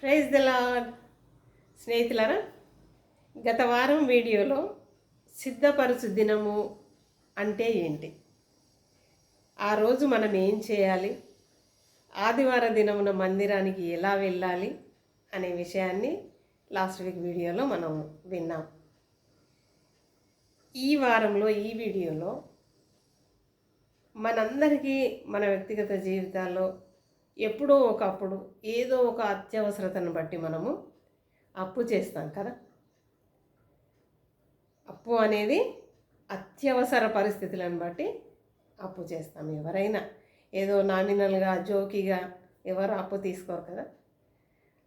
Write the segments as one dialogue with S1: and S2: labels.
S1: Praise the lord. స్నేహితులారా, గత వారం వీడియోలో సిద్ధపరచు దినము అంటే ఏంటి, ఆ రోజు మనం ఏం చేయాలి, ఆదివార దినమున మందిరానికి ఎలా వెళ్ళాలి అనే విషయాన్ని లాస్ట్ వీక్ వీడియోలో మనం విన్నాం. ఈ వారంలో ఈ వీడియోలో మనందరికీ మన వ్యక్తిగత జీవితాల్లో ఎప్పుడో ఒకప్పుడు ఏదో ఒక అత్యవసరతను బట్టి మనము అప్పు చేస్తాం కదా. అప్పు అనేది అత్యవసర పరిస్థితులను బట్టి అప్పు చేస్తాం. ఎవరైనా ఏదో నామినల్గా జోకిగా ఎవరు అప్పు తీసుకోరు కదా.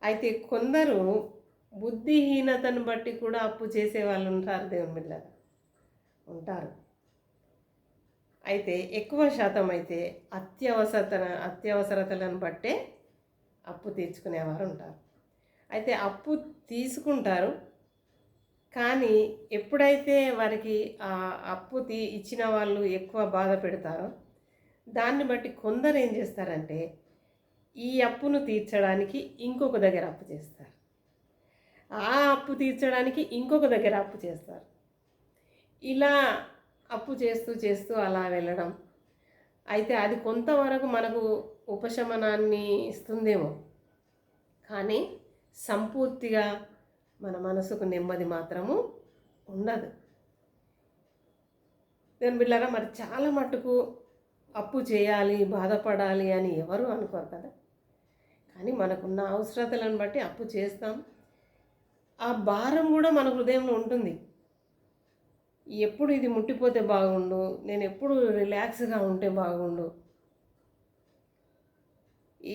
S1: అయితే కొందరు బుద్ధిహీనతను బట్టి కూడా అప్పు చేసే వాళ్ళు ఉంటారు. దేవుని బిడ్డలారా ఉంటారు. అయితే ఎక్కువ శాతం అయితే అత్యవసరతలను బట్టే అప్పు తీర్చుకునేవారు ఉంటారు. అయితే అప్పు తీసుకుంటారు, కానీ ఎప్పుడైతే వారికి ఆ అప్పు ఇచ్చిన వాళ్ళు ఎక్కువ బాధ పెడతారో దాన్ని బట్టి కొందరు ఏం చేస్తారంటే ఈ అప్పును తీర్చడానికి ఇంకొక దగ్గర అప్పు చేస్తారు, ఆ అప్పు తీర్చడానికి ఇంకొక దగ్గర అప్పు చేస్తారు. ఇలా అప్పు చేస్తూ చేస్తూ అలా వెళ్ళడం. అయితే అది కొంతవరకు మనకు ఉపశమనాన్ని ఇస్తుందేమో, కానీ సంపూర్తిగా మన మనసుకు నెమ్మది మాత్రము ఉండదు. దేవుని బిడ్డలారా, మరి చాలా మట్టుకు అప్పు చేయాలి, బాధపడాలి అని ఎవరు అనుకోరు కదా. కానీ మనకున్న అవసరతలను బట్టి అప్పు చేస్తాం. ఆ భారం కూడా మన హృదయంలో ఉంటుంది. ఎప్పుడు ఇది ముట్టిపోతే బాగుండు, నేను ఎప్పుడు రిలాక్స్గా ఉంటే బాగుండు.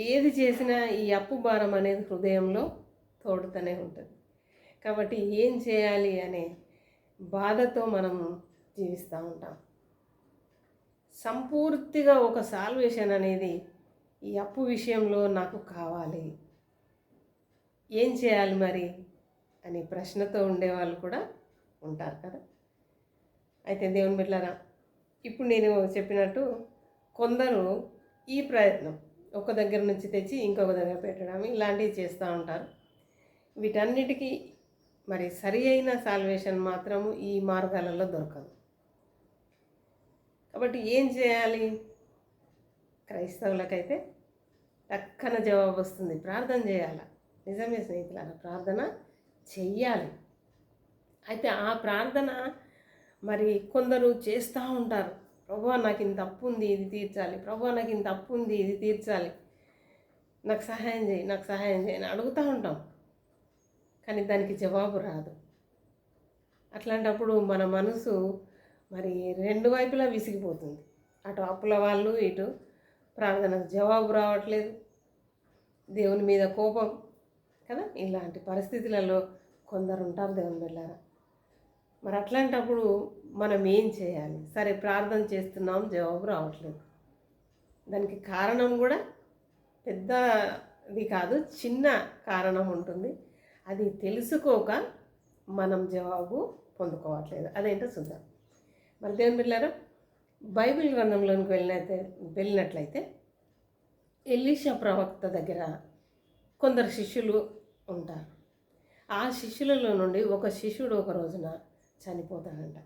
S1: ఏది చేసినా ఈ అప్పు భారం అనేది హృదయంలో తోడుతూనే ఉంటుంది. కాబట్టి ఏం చేయాలి అనే బాధతో మనం జీవిస్తూ ఉంటాం. సంపూర్తిగా ఒక సాల్వేషన్ అనేది ఈ అప్పు విషయంలో నాకు కావాలి, ఏం చేయాలి మరి అని ప్రశ్నతో ఉండేవాళ్ళు కూడా ఉంటారు కదా. అయితే దేవుని బిడ్డలారా, ఇప్పుడు నేను చెప్పినట్టు కొందరు ఈ ప్రయత్నం ఒక దగ్గర నుంచి తెచ్చి ఇంకొక దగ్గర పెట్టడం ఇలాంటివి చేస్తూ ఉంటారు. వీటన్నిటికీ మరి సరి అయిన సాల్వేషన్ మాత్రము ఈ మార్గాలలో దొరకదు. కాబట్టి ఏం చేయాలి? క్రైస్తవులకైతే టక్కన జవాబు వస్తుంది, ప్రార్థన చేయాలి. నిజమే స్నేహితులారా, ప్రార్థన చెయ్యాలి. అయితే ఆ ప్రార్థన మరి కొందరు చేస్తూ ఉంటారు. ప్రభువా, నాకు ఇంత అప్పు ఉంది, ఇది తీర్చాలి. ప్రభువా, నాకు ఇంత అప్పు ఉంది, ఇది తీర్చాలి. నాకు సహాయం చేయి, నాకు సహాయం చేయి అని అడుగుతూ ఉంటాం, కానీ దానికి జవాబు రాదు. అట్లాంటప్పుడు మన మనసు మరి రెండు వైపులా విసిగిపోతుంది. అటు అప్పుల వాళ్ళు, ఇటు ప్రార్థనకు జవాబు రావట్లేదు, దేవుని మీద కోపం కదా. ఇలాంటి పరిస్థితులలో కొందరు ఉంటారు దేవుని బిడ్డలారా. మరి అట్లాంటప్పుడు మనం ఏం చేయాలి? సరే, ప్రార్థన చేస్తున్నాం, జవాబు రావట్లేదు. దానికి కారణం కూడా పెద్దది కాదు, చిన్న కారణం ఉంటుంది. అది తెలుసుకోక మనం జవాబు పొందుకోవట్లేదు. అదేంటో చూద్దాం. మరి దేవుని బిడ్డలారా, బైబిల్ గ్రంథంలోనికి వెళ్ళినట్లయితే ఎలీషా ప్రవక్త దగ్గర కొందరు శిష్యులు ఉంటారు. ఆ శిష్యులలో నుండి ఒక శిష్యుడు ఒక రోజున చనిపోతాడంట.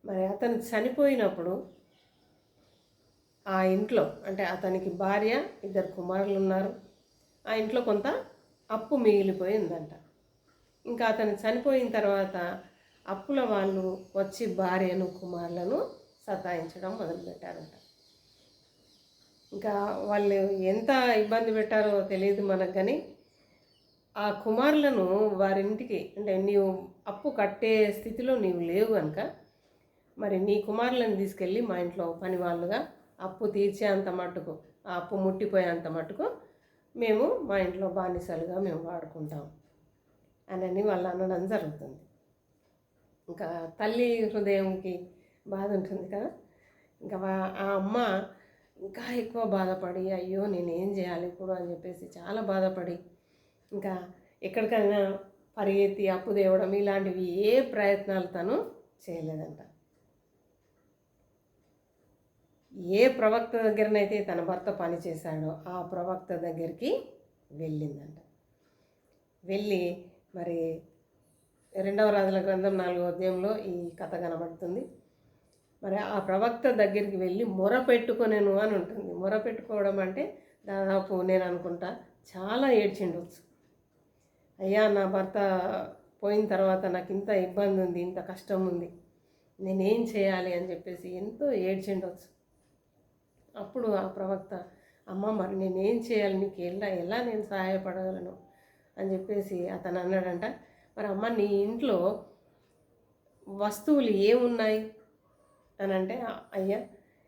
S1: మరి అతను చనిపోయినప్పుడు ఆ ఇంట్లో, అంటే అతనికి భార్య, 2 కుమారులు ఉన్నారు. ఆ ఇంట్లో కొంత అప్పు మిగిలిపోయిందంట. ఇంకా అతను చనిపోయిన తర్వాత అప్పుల వాళ్ళు వచ్చి భార్యను, కుమారులను సతాయించడం మొదలుపెట్టారంట. ఇంకా వాళ్ళు ఎంత ఇబ్బంది పెట్టారో తెలియదు మనకు, కానీ ఆ కుమారులను వారింటికి, అంటే నీవు అప్పు కట్టే స్థితిలో నీవు లేవు కనుక మరి నీ కుమారులను తీసుకెళ్ళి మా ఇంట్లో పని వాళ్ళుగా అప్పు తీర్చేంత మట్టుకు, ఆ అప్పు ముట్టిపోయేంత మట్టుకు మేము మా ఇంట్లో బానిసలుగా మేము వాడుకుంటాం అని వాళ్ళు అనడం జరుగుతుంది. ఇంకా తల్లి హృదయంకి బాధ ఉంటుంది కదా. ఇంకా ఆ అమ్మ ఇంకా ఎక్కువ బాధపడి, అయ్యో నేనేం చేయాలి ఇప్పుడు అని చెప్పేసి చాలా బాధపడి ఇంకా ఎక్కడికైనా పరిగెత్తి అప్పు తేవడం ఇలాంటివి ఏ ప్రయత్నాలు తను చేయలేదంట. ఏ ప్రవక్త దగ్గరనైతే తన భర్త పని చేశాడో ఆ ప్రవక్త దగ్గరికి వెళ్ళిందంట. వెళ్ళి మరి 2వ రాజుల గ్రంథం 4వ అధ్యాయంలో ఈ కథ కనబడుతుంది. మరి ఆ ప్రవక్త దగ్గరికి వెళ్ళి మొరపెట్టుకొనెను అని ఉంటుంది. మొరపెట్టుకోవడం అంటే దాదాపు నేను అనుకుంటా చాలా ఏడ్చిండొచ్చు. అయ్యా, నా భర్త పోయిన తర్వాత నాకు ఇంత ఇబ్బంది ఉంది, ఇంత కష్టం ఉంది, నేనేం చేయాలి అని చెప్పేసి ఎంతో ఏడ్చిండొచ్చు. అప్పుడు ఆ ప్రవక్త, అమ్మ మరి నేనేం చేయాలి, నీకు ఎలా నేను సహాయపడగలను అని చెప్పేసి అతను అన్నాడంట. మరి అమ్మ, నీ ఇంట్లో వస్తువులు ఏమున్నాయి అని అంటే, అయ్యా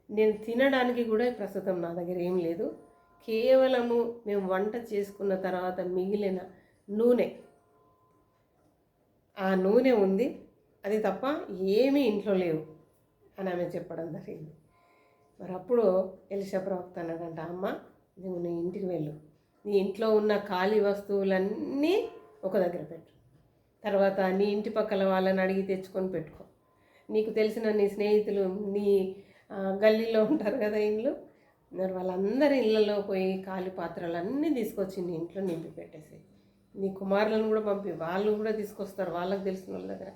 S1: నేను తినడానికి కూడా ప్రస్తుతం నా దగ్గర ఏం లేదు, కేవలము మేము వంట చేసుకున్న తర్వాత మిగిలిన నూనె, ఆ నూనె ఉంది, అది తప్ప ఏమీ ఇంట్లో లేవు అని ఆమె చెప్పడం జరిగింది. మరి అప్పుడు ఎలీషా ప్రవక్త అన్నాడంట, అమ్మ నువ్వు నీ ఇంటికి వెళ్ళు, నీ ఇంట్లో ఉన్న ఖాళీ వస్తువులన్నీ ఒక దగ్గర పెట్టు, తర్వాత నీ ఇంటి పక్కల వాళ్ళని అడిగి తెచ్చుకొని పెట్టుకో, నీకు తెలిసిన నీ స్నేహితులు నీ గల్లీలో ఉంటారు కదా ఇల్లు, మరి వాళ్ళందరి ఇళ్ళలో పోయి ఖాళీ పాత్రలన్నీ తీసుకొచ్చి నీ ఇంట్లో నింపి పెట్టేసి, నీ కుమారులను కూడా పంపి, వాళ్ళు కూడా తీసుకొస్తారు వాళ్ళకి తెలిసిన వాళ్ళ దగ్గర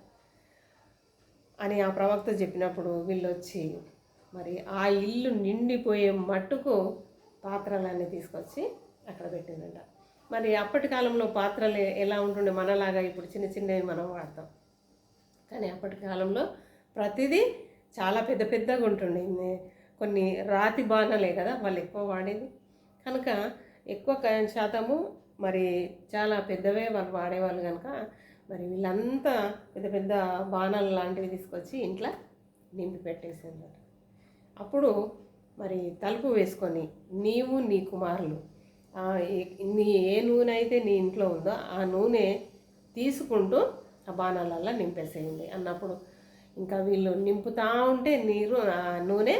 S1: అని ఆ ప్రవక్త చెప్పినప్పుడు వీళ్ళు వచ్చి మరి ఆ ఇల్లు నిండిపోయే మట్టుకు పాత్రలన్నీ తీసుకొచ్చి అక్కడ పెట్టిందంట. మరి అప్పటి కాలంలో పాత్రలు ఎలా ఉంటుండే, మనలాగా ఇప్పుడు చిన్న చిన్నవి మనం వాడతాం, కానీ అప్పటి కాలంలో ప్రతిదీ చాలా పెద్ద పెద్దగా ఉంటుండే. కొన్ని రాతి బాణలే కదా వాళ్ళు ఎక్కువ వాడేది, కనుక ఎక్కువ శాతము మరి చాలా పెద్దవే వాళ్ళు వాడేవాళ్ళు కనుక మరి వీళ్ళంతా పెద్ద పెద్ద బాణాలు లాంటివి తీసుకొచ్చి ఇంట్లో నింపి పెట్టేసారు. అప్పుడు మరి తలుపు వేసుకొని నీవు నీ కుమారులు నీ ఏ నూనె అయితే నీ ఇంట్లో ఉందో ఆ నూనె తీసుకుంటూ ఆ బాణాలల్లో నింపేసేయండి అన్నప్పుడు ఇంకా వీళ్ళు నింపుతూ ఉంటే నీరు ఆ నూనె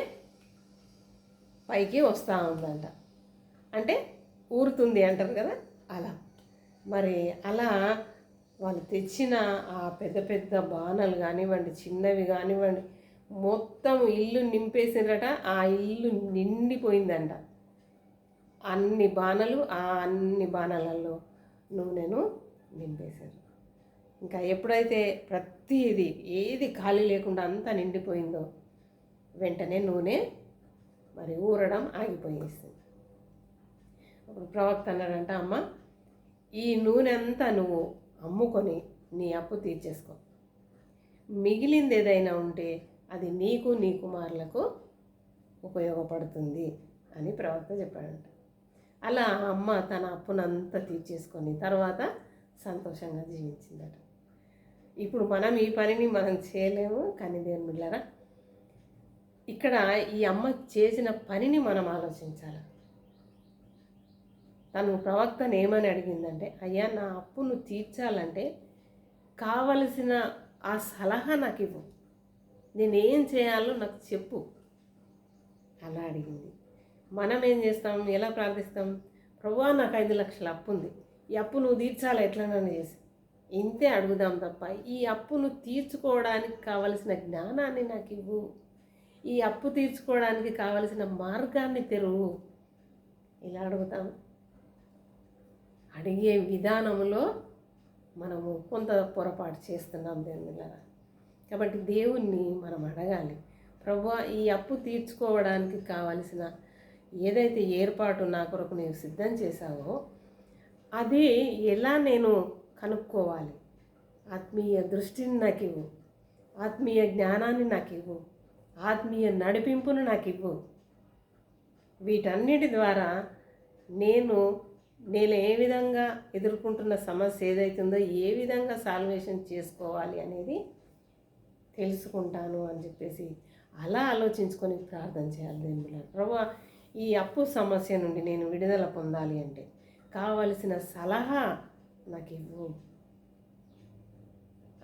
S1: పైకి వస్తూ ఉందంట, అంటే ఊరుతుంది అంటారు కదా అలా. మరి అలా వాళ్ళు తెచ్చిన ఆ పెద్ద పెద్ద బాణాలు కానివ్వండి, చిన్నవి కానివ్వండి, మొత్తం ఇల్లు నింపేసినట, ఆ ఇల్లు నిండిపోయిందంట. అన్ని బాణలు, ఆ అన్ని బాణాలలో నూనెను నింపేశారు. ఇంకా ఎప్పుడైతే ప్రతిదీ ఏది ఖాళీ లేకుండా అంతా నిండిపోయిందో వెంటనే నూనె మరి ఊరడం ఆగిపోయేసింది. అప్పుడు ప్రవక్త అన్నాడంట, అమ్మ ఈ నూనె అంతా నువ్వు అమ్ముకొని నీ అప్పు తీర్చేసుకో, మిగిలింది ఏదైనా ఉంటే అది నీకు నీ కుమారులకు ఉపయోగపడుతుంది అని ప్రవక్త చెప్పాడంట. అలా అమ్మ తన అప్పునంతా తీర్చేసుకొని తర్వాత సంతోషంగా జీవించిందట. ఇప్పుడు మనం ఈ పనిని మనం చేయలేము, కానీ దేవుని బిడ్డలారా ఇక్కడ ఈ అమ్మ చేసిన పనిని మనం ఆలోచించాలి. తను ప్రవక్తను ఏమని అడిగిందంటే, అయ్యా నా అప్పును తీర్చాలంటే కావలసిన ఆ సలహా నాకు ఇవ్వు, నేనేం చేయాలో నాకు చెప్పు అలా అడిగింది. మనం ఏం చేస్తాం, ఎలా ప్రార్థిస్తాం, ప్రభువా నాకు 5 లక్షల అప్పు ఉంది, ఈ అప్పు నువ్వు తీర్చాలి ఎట్లనైనా చేసి, ఇంతే అడుగుదాం తప్ప ఈ అప్పును తీర్చుకోవడానికి కావలసిన జ్ఞానాన్ని నాకు ఇవ్వు, ఈ అప్పు తీర్చుకోవడానికి కావలసిన మార్గాన్ని తెరువు, ఇలా అడుగుతాం. అడిగే విధానంలో మనము కొంత పొరపాటు చేస్తున్నాం దేవునిలారా. కాబట్టి దేవుణ్ణి మనం అడగాలి, ప్రభువా ఈ అప్పు తీర్చుకోవడానికి కావలసిన ఏదైతే ఏర్పాటు నా కొరకు నీవు సిద్ధం చేశావో అది ఎలా నేను కనుక్కోవాలి, ఆత్మీయ దృష్టిని నాకు ఇవ్వు, ఆత్మీయ జ్ఞానాన్ని నాకు ఇవ్వు, ఆత్మీయ నడిపింపును నాకు ఇవ్వు. వీటన్నిటి ద్వారా నేను ఏ విధంగా ఎదుర్కొంటున్న సమస్య ఏదైతుందో ఏ విధంగా సాల్వేషన్ చేసుకోవాలి అనేది తెలుసుకుంటాను అని చెప్పేసి అలా ఆలోచించుకొని ప్రార్థన చేయాలి. దేవుని ప్రభువా ఈ అప్పు సమస్య నుండి నేను విడుదల పొందాలి అంటే కావలసిన సలహా నాకు ఇవ్వు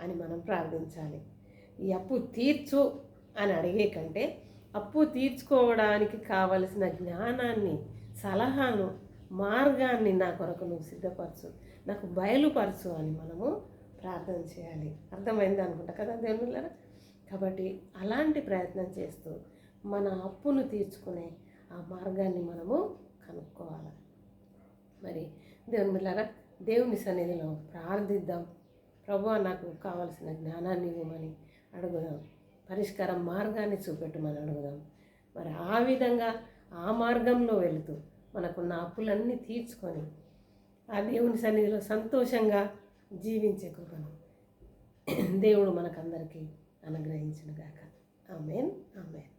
S1: అని మనం ప్రార్థించాలి. ఈ అప్పు తీర్చు అని అడిగే కంటే అప్పు తీర్చుకోవడానికి కావలసిన జ్ఞానాన్ని, సలహాను, మార్గాన్ని నా కొరకు నువ్వు సిద్ధపరచు, నాకు బయలుపరచు అని మనము ప్రార్థన చేయాలి. అర్థమైంది అనుకుంటా కదా దేవునిలారా. కాబట్టి అలాంటి ప్రయత్నం చేస్తూ మన అప్పును తీర్చుకునే ఆ మార్గాన్ని మనము కనుక్కోవాలి. మరి దేవుని బిడ్డలారా దేవుని సన్నిధిలో ప్రార్థిద్దాం. ప్రభువా నాకు కావలసిన జ్ఞానాన్ని ఇవ్వమని అడుగుదాం. పరిష్కార మార్గాన్ని చూపెట్టమని అడుగుదాం. మరి ఆ విధంగా ఆ మార్గంలో వెళుతూ మనకున్న అప్పులన్నీ తీర్చుకొని ఆ దేవుని సన్నిధిలో సంతోషంగా జీవించే కృపను దేవుడు మనకందరికీ అనుగ్రహించును గాక. ఆమేన్, ఆమేన్.